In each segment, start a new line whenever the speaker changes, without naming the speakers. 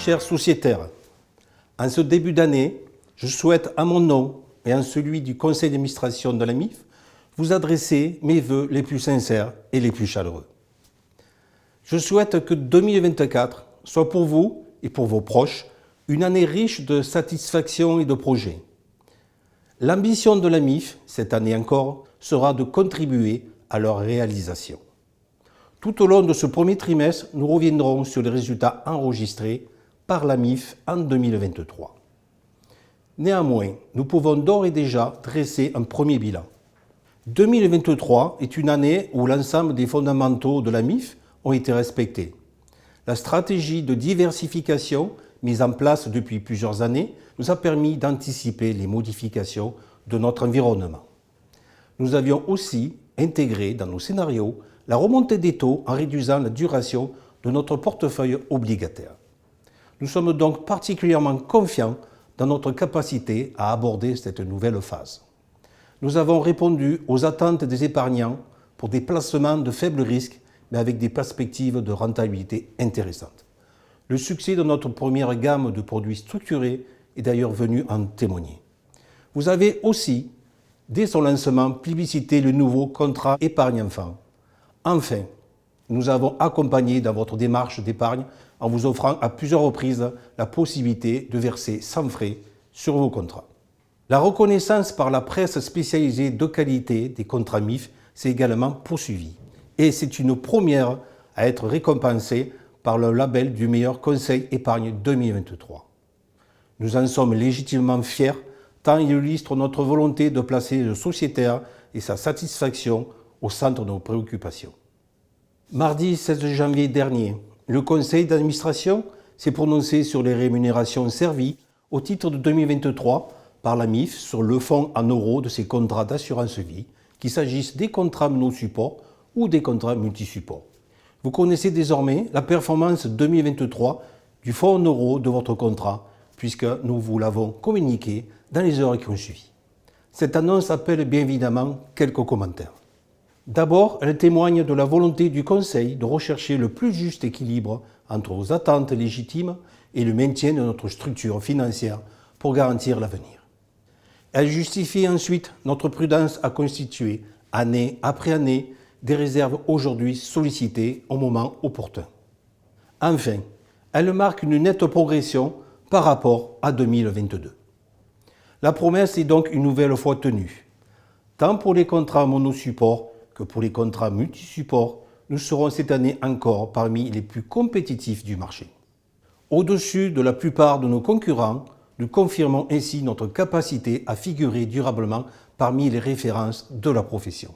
chers sociétaires, en ce début d'année, je souhaite à mon nom et en celui du conseil d'administration de la MIF vous adresser mes vœux les plus sincères et les plus chaleureux. Je souhaite que 2024 soit pour vous et pour vos proches une année riche de satisfaction et de projets. L'ambition de la MIF, cette année encore, sera de contribuer à leur réalisation. Tout au long de ce premier trimestre, nous reviendrons sur les résultats enregistrés par la MIF en 2023. Néanmoins, nous pouvons d'ores et déjà dresser un premier bilan. 2023 est une année où l'ensemble des fondamentaux de la MIF ont été respectés. La stratégie de diversification mise en place depuis plusieurs années nous a permis d'anticiper les modifications de notre environnement. Nous avions aussi intégré dans nos scénarios la remontée des taux en réduisant la duration de notre portefeuille obligataire. Nous sommes donc particulièrement confiants dans notre capacité à aborder cette nouvelle phase. Nous avons répondu aux attentes des épargnants pour des placements de faible risque, mais avec des perspectives de rentabilité intéressantes. Le succès de notre première gamme de produits structurés est d'ailleurs venu en témoigner. Vous avez aussi, dès son lancement, plébiscité le nouveau contrat épargne-enfant. Enfin, nous avons accompagné dans votre démarche d'épargne en vous offrant à plusieurs reprises la possibilité de verser sans frais sur vos contrats. La reconnaissance par la presse spécialisée de qualité des contrats MIF s'est également poursuivie. Et c'est une première à être récompensée par le label du meilleur conseil épargne 2023. Nous en sommes légitimement fiers, tant il illustre notre volonté de placer le sociétaire et sa satisfaction au centre de nos préoccupations. Mardi 16 janvier dernier, le conseil d'administration s'est prononcé sur les rémunérations servies au titre de 2023 par la MIF sur le fonds en euros de ses contrats d'assurance vie, qu'il s'agisse des contrats monosupport ou des contrats multisupports. Vous connaissez désormais la performance 2023 du fonds en euros de votre contrat, puisque nous vous l'avons communiqué dans les heures qui ont suivi. Cette annonce appelle bien évidemment quelques commentaires. D'abord, elle témoigne de la volonté du Conseil de rechercher le plus juste équilibre entre vos attentes légitimes et le maintien de notre structure financière pour garantir l'avenir. Elle justifie ensuite notre prudence à constituer, année après année, des réserves aujourd'hui sollicitées au moment opportun. Enfin, elle marque une nette progression par rapport à 2022. La promesse est donc une nouvelle fois tenue. Tant pour les contrats monosupport que pour les contrats multisupports, nous serons cette année encore parmi les plus compétitifs du marché. Au-dessus de la plupart de nos concurrents, nous confirmons ainsi notre capacité à figurer durablement parmi les références de la profession.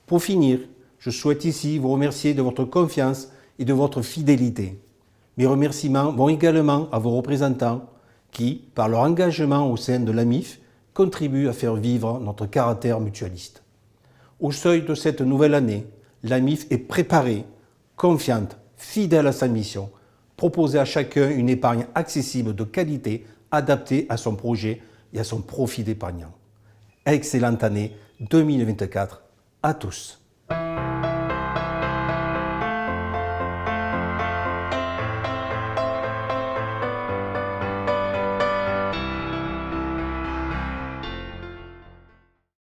Pour finir, je souhaite ici vous remercier de votre confiance et de votre fidélité. Mes remerciements vont également à vos représentants qui, par leur engagement au sein de la MIF, contribuent à faire vivre notre caractère mutualiste. Au seuil de cette nouvelle année, la MIF est préparée, confiante, fidèle à sa mission, proposer à chacun une épargne accessible de qualité, adaptée à son projet et à son profil d'épargnant. Excellente année 2024 à tous.